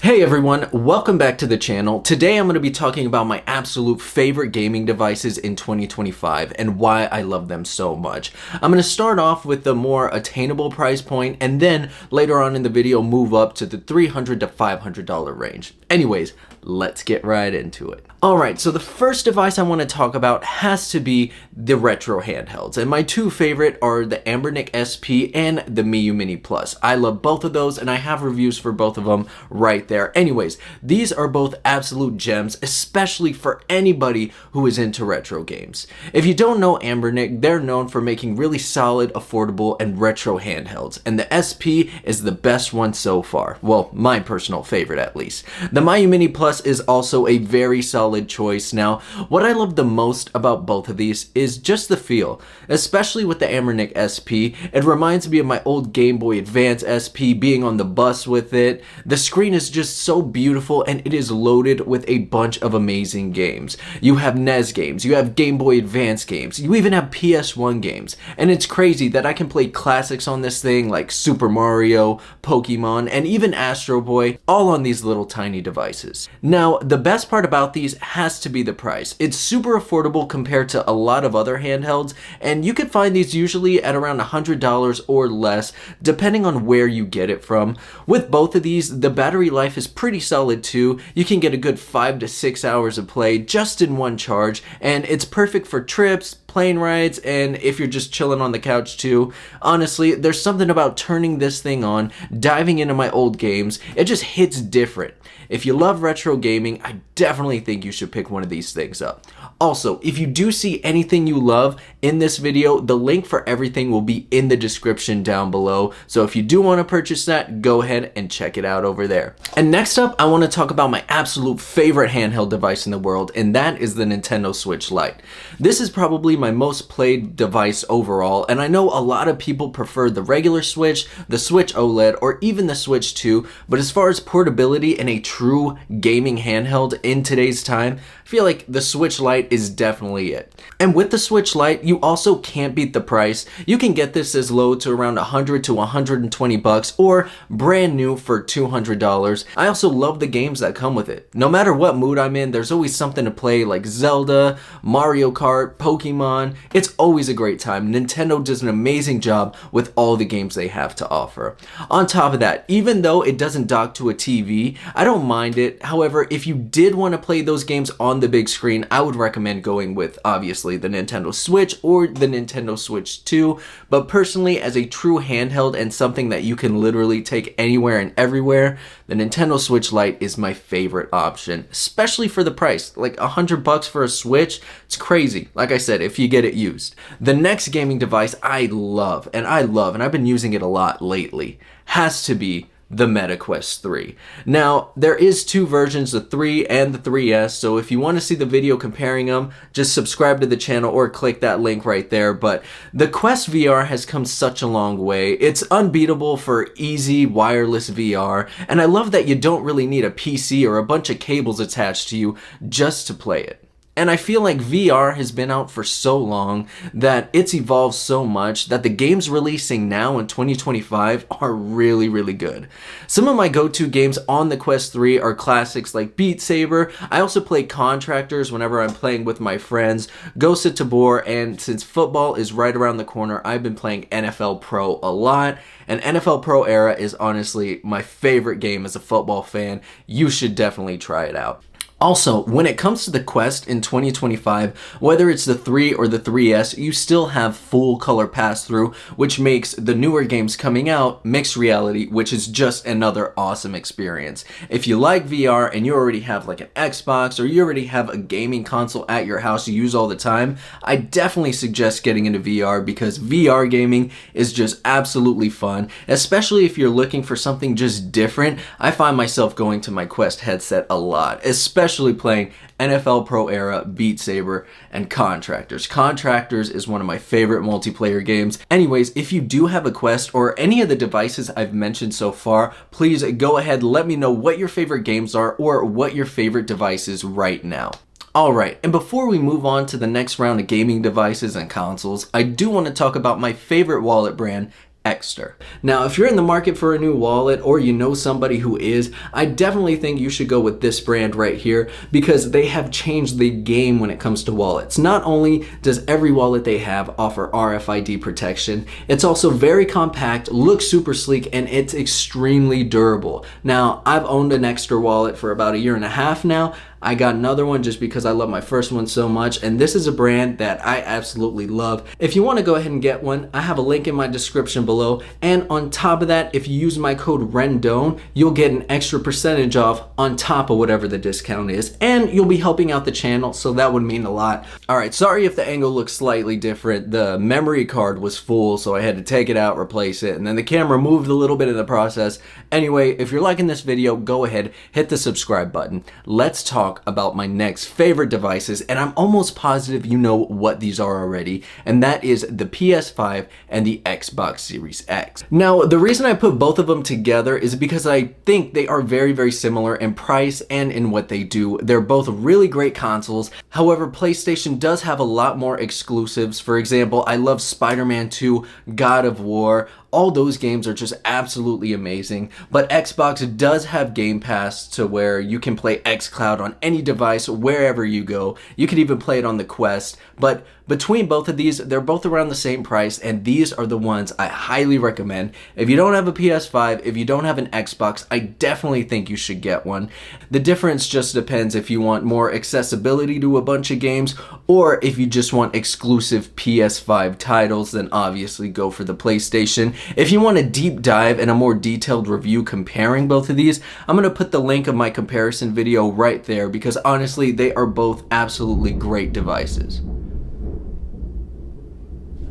Hey everyone, welcome back to the channel. Today I'm going to be talking about my absolute favorite gaming devices in 2025 and why I love them so much. I'm going to start off with the more attainable price point and then later on in the video move up to the $300 to $500 range. Anyways, let's get right into it. Alright, so the first device I want to talk about has to be the retro handhelds, and my two favorite are the Anbernic SP and the Miyoo Mini Plus. I love both of those and I have reviews for both of them right there. Anyways, these are both absolute gems, especially for anybody who is into retro games. If you don't know Anbernic, they're known for making really solid, affordable, and retro handhelds, and the SP is the best one so far. Well, my personal favorite at least. The Miyoo Mini Plus is also a very solid choice. Now, what I love the most about both of these is just the feel, especially with the Anbernic SP. It reminds me of my old Game Boy Advance SP, being on the bus with it. The screen is just so beautiful and it is loaded with a bunch of amazing games. You have NES games, you have Game Boy Advance games, you even have PS1 games, and it's crazy that I can play classics on this thing like Super Mario, Pokemon, and even Astro Boy, all on these little tiny devices. Now, the best part about these has to be the price. It's super affordable compared to a lot of other handhelds, and you can find these usually at around $100 or less, depending on where you get it from. With both of these, the battery life is pretty solid too. You can get a good 5 to 6 hours of play just in one charge, and it's perfect for trips, plane rides, and if you're just chilling on the couch too. Honestly, there's something about turning this thing on, diving into my old games. It just hits different. If you love retro gaming, I definitely think you should pick one of these things up. Also, if you do see anything you love in this video, the link for everything will be in the description down below. So if you do want to purchase that, go ahead and check it out over there. And next up, I want to talk about my absolute favorite handheld device in the world, and that is the Nintendo Switch Lite. This is probably my most played device overall, and I know a lot of people prefer the regular Switch, the Switch OLED, or even the Switch 2, but as far as portability and a true gaming handheld in today's time, I feel like the Switch Lite is definitely it. And with the Switch Lite, you also can't beat the price. You can get this as low to around $100 to $120 or brand new for $200. I also love the games that come with it. No matter what mood I'm in, there's always something to play like Zelda, Mario Kart, Pokemon. It's always a great time. Nintendo does an amazing job with all the games they have to offer. On top of that, even though it doesn't dock to a TV, I don't mind it. However, if you did want to play those games on the big screen, I would recommend going with obviously the Nintendo Switch or the Nintendo Switch 2, but personally, as a true handheld and something that you can literally take anywhere and everywhere, the Nintendo Switch Lite is my favorite option, especially for the price. Like $100 for a Switch, it's crazy. Like I said, if you get it used. The next gaming device I love, and I've been using it a lot lately, has to be the MetaQuest 3. Now, there is two versions, the 3 and the 3S, so if you want to see the video comparing them, just subscribe to the channel or click that link right there. But the Quest VR has come such a long way. It's unbeatable for easy wireless VR, and I love that you don't really need a PC or a bunch of cables attached to you just to play it. And I feel like VR has been out for so long that it's evolved so much that the games releasing now in 2025 are really, really good. Some of my go-to games on the Quest 3 are classics like Beat Saber. I also play Contractors whenever I'm playing with my friends, Ghost of Tabor, and since football is right around the corner, I've been playing NFL Pro a lot. And NFL Pro Era is honestly my favorite game as a football fan. You should definitely try it out. Also, when it comes to the Quest in 2025, whether it's the 3 or the 3S, you still have full color pass-through, which makes the newer games coming out mixed reality, which is just another awesome experience. If you like VR and you already have like an Xbox or you already have a gaming console at your house you use all the time, I definitely suggest getting into VR because VR gaming is just absolutely fun, especially if you're looking for something just different. I find myself going to my Quest headset a lot, especially playing NFL Pro Era, Beat Saber, and Contractors. Contractors is one of my favorite multiplayer games. Anyways, if you do have a Quest or any of the devices I've mentioned so far, please go ahead and let me know what your favorite games are or what your favorite device is right now. Alright, and before we move on to the next round of gaming devices and consoles, I do want to talk about my favorite wallet brand, Exter. Now, if you're in the market for a new wallet or you know somebody who is, I definitely think you should go with this brand right here because they have changed the game when it comes to wallets. Not only does every wallet they have offer RFID protection, it's also very compact, looks super sleek, and it's extremely durable. Now, I've owned an Exter wallet for about 1.5 years now. I got another one just because I love my first one so much, and this is a brand that I absolutely love. If you want to go ahead and get one, I have a link in my description below, and on top of that, if you use my code RENDONE, you'll get an extra percentage off on top of whatever the discount is, and you'll be helping out the channel, so that would mean a lot. Alright, sorry if the angle looks slightly different. The memory card was full, so I had to take it out, replace it, and then the camera moved a little bit in the process. Anyway, if you're liking this video, go ahead, hit the subscribe button. Let's talk about my next favorite devices, and I'm almost positive you know what these are already, and that is the PS5 and the Xbox Series X. Now, the reason I put both of them together is because I think they are very, very similar in price and in what they do. They're both really great consoles. However, PlayStation does have a lot more exclusives. For example, I love Spider-Man 2, God of War. All those games are just absolutely amazing, but Xbox does have Game Pass to where you can play xCloud on any device wherever you go. You can even play it on the Quest, but between both of these, they're both around the same price, and these are the ones I highly recommend. If you don't have a PS5, if you don't have an Xbox, I definitely think you should get one. The difference just depends if you want more accessibility to a bunch of games, or if you just want exclusive PS5 titles, then obviously go for the PlayStation. If you want a deep dive and a more detailed review comparing both of these, I'm going to put the link of my comparison video right there because honestly, they are both absolutely great devices.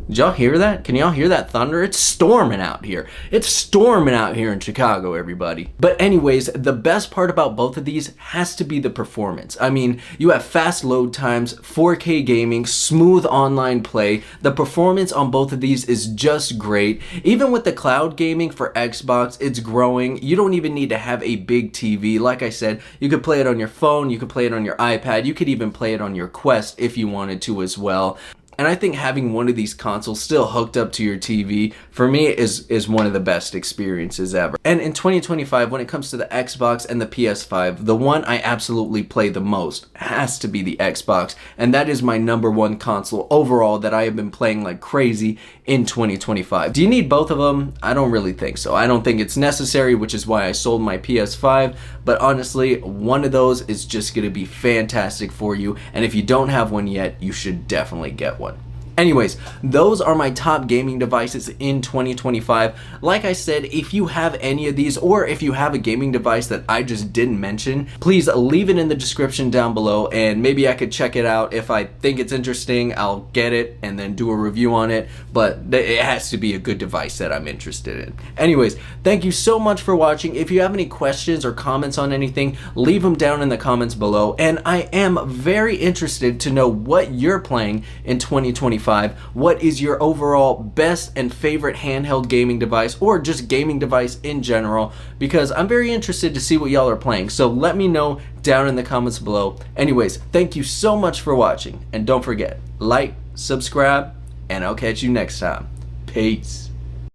Did y'all hear that? Can y'all hear that thunder? It's storming out here. It's storming out here in Chicago, everybody. But anyways, the best part about both of these has to be the performance. I mean, you have fast load times, 4K gaming, smooth online play. The performance on both of these is just great. Even with the cloud gaming for Xbox, it's growing. You don't even need to have a big TV. Like I said, you could play it on your phone, you could play it on your iPad, you could even play it on your Quest if you wanted to as well. And I think having one of these consoles still hooked up to your TV, for me, is one of the best experiences ever. And in 2025, when it comes to the Xbox and the PS5, the one I absolutely play the most has to be the Xbox. And that is my #1 console overall that I have been playing like crazy in 2025. Do you need both of them? I don't really think so. I don't think it's necessary, which is why I sold my PS5. But honestly, one of those is just going to be fantastic for you. And if you don't have one yet, you should definitely get one. Anyways, those are my top gaming devices in 2025. Like I said, if you have any of these, or if you have a gaming device that I just didn't mention, please leave it in the description down below, and maybe I could check it out. If I think it's interesting, I'll get it and then do a review on it, but it has to be a good device that I'm interested in. Anyways, thank you so much for watching. If you have any questions or comments on anything, leave them down in the comments below, and I am very interested to know what you're playing in 2025. What is your overall best and favorite handheld gaming device, or just gaming device in general? Because I'm very interested to see what y'all are playing, so let me know down in the comments below. Anyways, thank you so much for watching, and don't forget, like, subscribe, and I'll catch you next time. Peace.